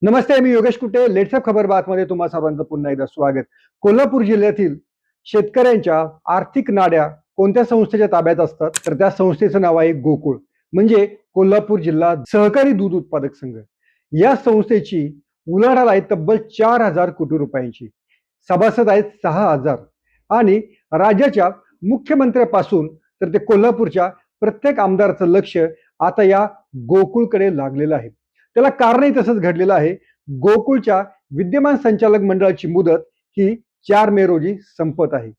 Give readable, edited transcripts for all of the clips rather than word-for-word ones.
नमस्ते, मी योगेश कुटे. लेट्सअप खबर बातमध्ये तुम्हा सर्वांचं पुन्हा एकदा स्वागत. कोल्हापूर जिल्ह्यातील शेतकऱ्यांच्या आर्थिक नाड्या कोणत्या संस्थेच्या ताब्यात असतात? तर त्या संस्थेचं नाव आहे गोकुळ. म्हणजे कोल्हापूर जिल्हा सहकारी दूध उत्पादक संघ. या संस्थेची उलाढाल आहे तब्बल 4,000 कोटी रुपयांची. सभासद आहेत 6,000 आणि राज्याच्या मुख्यमंत्र्यापासून तर ते कोल्हापूरच्या प्रत्येक आमदाराचं लक्ष आता या गोकुळकडे लागलेलं आहे. त्याला कारणही तसंच घडलेलं आहे. गोकुळच्या विद्यमान संचालक मंडळाची मुदत ही 4 मे रोजी संपत आहे.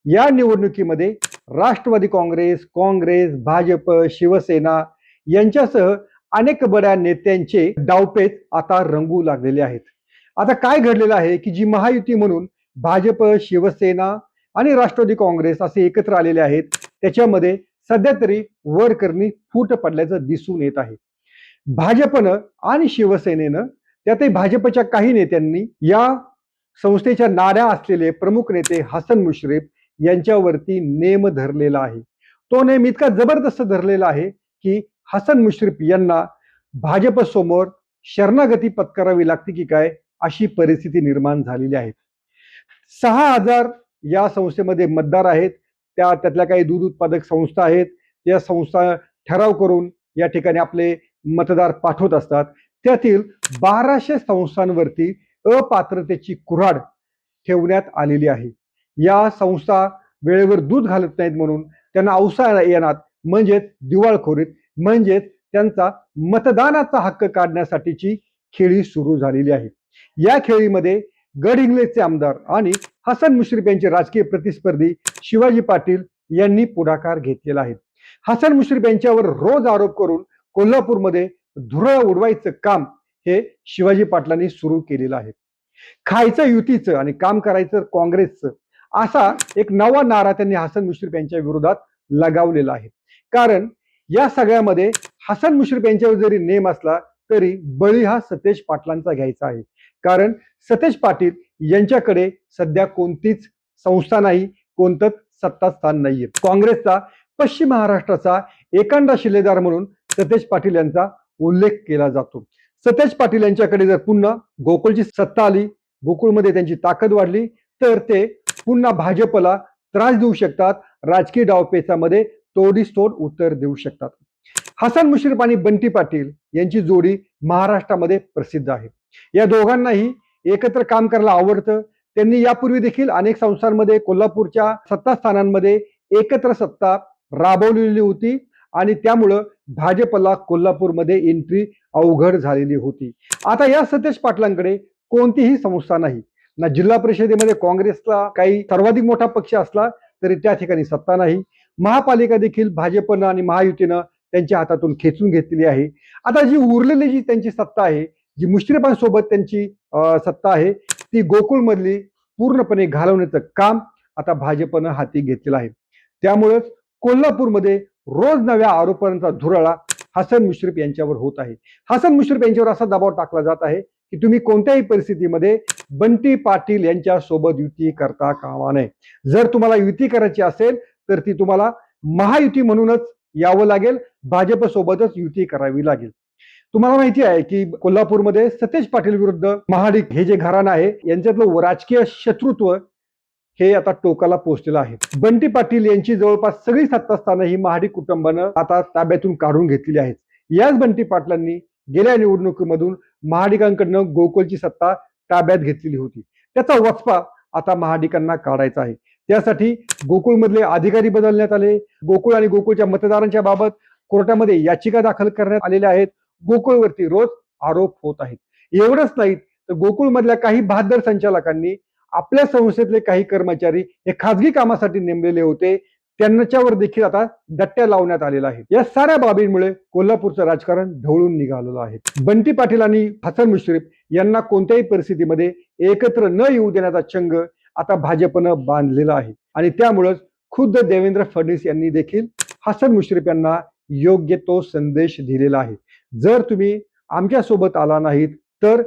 या निवडणुकीमध्ये राष्ट्रवादी काँग्रेस, भाजप, शिवसेना यांच्यासह अनेक बड्या नेत्यांचे डावपेच आता रंगू लागलेले आहेत. आता काय घडलेलं आहे की जी महायुती म्हणून भाजप, शिवसेना आणि राष्ट्रवादी काँग्रेस असे एकत्र आलेले आहेत, त्याच्यामध्ये सध्या तरी वरकरणी फूट पडल्याचं दिसून येत आहे. भाजपनं आणि शिवसेनेनं त्यातही भाजपच्या काही नेत्यांनी या संस्थेच्या नाड्या असलेले प्रमुख नेते हसन मुश्रीफ यांच्यावरती नेम धरलेला आहे. तो नेम इतका जबरदस्त धरलेला आहे की हसन मुश्रीफ यांना भाजपसमोर शरणागती पत्करावी लागते की काय अशी परिस्थिती निर्माण झालेली आहे. 6,000 या संस्थेमध्ये मतदार आहेत. त्यातल्या काही दूध उत्पादक संस्था आहेत. या संस्था ठराव करून या ठिकाणी आपले मतदार पाठवत असतात. त्यातील 1,200 संस्थांवरती अपात्रतेची कुऱ्हाड ठेवण्यात आलेली आहे. या संस्था वेळेवर दूध घालत नाहीत म्हणून त्यांना अवसायनात म्हणजेच दिवाळखोरीत म्हणजेच त्यांचा मतदानाचा हक्क काढण्यासाठीची खेळी सुरू झालेली आहे. या खेळीमध्ये गडहिंग्लजचे आमदार आणि हसन मुश्रीफ यांचे राजकीय प्रतिस्पर्धी शिवाजी पाटील यांनी पुढाकार घेतलेला आहे. हसन मुश्रीफ यांच्यावर रोज आरोप करून कोल्हापूरमध्ये धुरळा उडवायचं काम हे शिवाजी पाटलांनी सुरू केलेलं आहे. खायचं युतीचं आणि काम करायचं काँग्रेसचं असा एक नवा नारा त्यांनी हसन मुश्रीफ यांच्या विरोधात लगावलेला आहे. कारण या सगळ्यामध्ये हसन मुश्रीफ यांच्यावर जरी नेम असला तरी बळी हा सतेज पाटलांचा घ्यायचा आहे. कारण सतेज पाटील यांच्याकडे सध्या कोणतीच संस्था नाही, कोणतंच सत्तास्थान नाहीये. काँग्रेसचा पश्चिम महाराष्ट्राचा एकांडा शिलेदार म्हणून सतेज पाटील यांचा उल्लेख केला जातो. सतेज पाटील यांच्याकडे जर पुन्हा गोकुळची सत्ता आली, गोकुळमध्ये त्यांची ताकद वाढली, तर ते पुन्हा भाजपला त्रास देऊ शकतात. राजकीय डावपेचामध्ये तोडीस तोड उत्तर देऊ शकतात. हसन मुश्रीफ आणि बंटी पाटील यांची जोडी महाराष्ट्रामध्ये प्रसिद्ध आहे. या दोघांनाही एकत्र काम करायला आवडतं. त्यांनी यापूर्वी देखील अनेक संस्थांमध्ये कोल्हापूरच्या सत्तास्थानांमध्ये एकत्र सत्ता राबवलेली होती आणि त्यामुळं भाजपला कोल्हापूरमध्ये एंट्री अवघड झालेली होती. आता या सतेज पाटलांकडे कोणतीही संस्था नाही. ना जिल्हा परिषदेमध्ये काँग्रेसला काही सर्वाधिक मोठा पक्ष असला तरी त्या ठिकाणी सत्ता नाही. महापालिका देखील भाजपनं आणि महायुतीनं त्यांच्या हातातून खेचून घेतलेली आहे. आता जी उरलेली जी त्यांची सत्ता आहे, जी मुश्रीफांसोबत त्यांची सत्ता आहे, ती गोकुळमधली पूर्णपणे घालवण्याचं काम आता भाजपनं हाती घेतलेलं आहे. त्यामुळेच कोल्हापूरमध्ये रोज नव्या आरोपांचा धुराळा हसन मुश्रीफ यांच्यावर होत आहे. हसन मुश्रीफ यांच्यावर असा दबाव टाकला जात आहे की तुम्ही कोणत्याही परिस्थितीमध्ये बंटी पाटील यांच्या सोबत युती करता कामा नये. जर तुम्हाला युती करायची असेल तर ती तुम्हाला महायुती म्हणूनच यावं लागेल, भाजप सोबतच युती करावी लागेल. तुम्हाला माहिती आहे की कोल्हापूरमध्ये सतेज पाटील विरुद्ध महाडिक हे जे घराणं आहे यांच्यातलं राजकीय शत्रुत्व हे आता टोकाला पोहोचलेलं आहे. बंटी पाटील यांची जवळपास सगळी सत्तास्थानं ही महाडिक कुटुंबानं आता ताब्यातून काढून घेतलेली आहेत. याच बंटी पाटलांनी गेल्या निवडणुकीमधून महाडिकांकडनं गोकुळची सत्ता ताब्यात घेतलेली होती. त्याचा वचपा आता महाडिकांना काढायचा आहे. त्यासाठी गोकुळमधले अधिकारी बदलण्यात आले. गोकुळ आणि गोकुळच्या मतदारांच्या बाबत कोर्टामध्ये याचिका दाखल करण्यात आलेल्या आहेत. गोकुळवरती रोज आरोप होत आहेत. एवढंच नाही तर गोकुळमधल्या काही बहादर संचालकांनी आपल्या संस्थेतले काही कर्मचारी हे खाजगी कामासाठी नेमलेले होते, त्यांच्यावर देखील आता दट्ट्या लावण्यात आलेला आहे. या साऱ्या बाबींमुळे कोल्हापूरचं राजकारण ढवळून निघालेलं आहे. बंटी पाटील आणि हसन मुश्रीफ यांना कोणत्याही परिस्थितीमध्ये एकत्र न येऊ देण्याचा चंग आता भाजपनं बांधलेला आहे आणि त्यामुळेच खुद्द देवेंद्र फडणवीस यांनी देखील हसन मुश्रीफ यांना योग्य तो संदेश दिलेला आहे. जर तुम्ही आमच्या सोबत आला नाहीत तर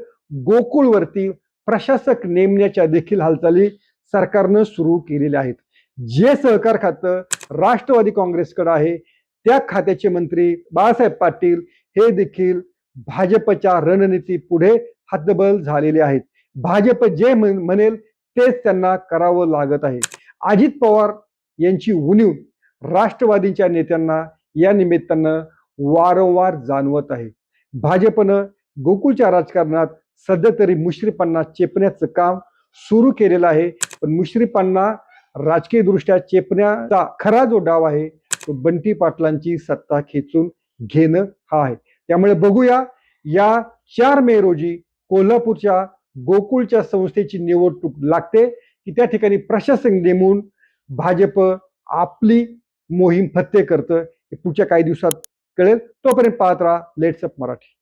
गोकुळवरती प्रशासक नेमण्याच्या देखील हालचाली सरकारनं सुरू केलेल्या आहेत. जे सहकार खातं राष्ट्रवादी काँग्रेसकडे आहे त्या खात्याचे मंत्री बाळासाहेब पाटील हे देखील भाजपच्या रणनीती पुढे हतबल झालेले आहेत. भाजप जे म्हणेल तेच त्यांना करावं लागत आहे. अजित पवार यांची उणीव राष्ट्रवादीच्या नेत्यांना या निमित्तानं वारंवार जाणवत आहे. भाजपनं गोकुळच्या राजकारणात सध्या तरी मुश्रीफांना चेपण्याचं काम सुरू केलेलं आहे. पण मुश्रीफांना राजकीय दृष्ट्या चेपण्याचा खरा जो डाव आहे तो बंटी पाटलांची सत्ता खेचून घेणं हा आहे. त्यामुळे बघूया या 4 मे रोजी कोल्हापूरच्या गोकुळच्या संस्थेची निवडणूक लागते की त्या ठिकाणी प्रशासक नेमून भाजप आपली मोहीम फत्ते करतं. पुढच्या काही दिवसात कळेल. तोपर्यंत पाहत राहा लेट्स अप मराठी.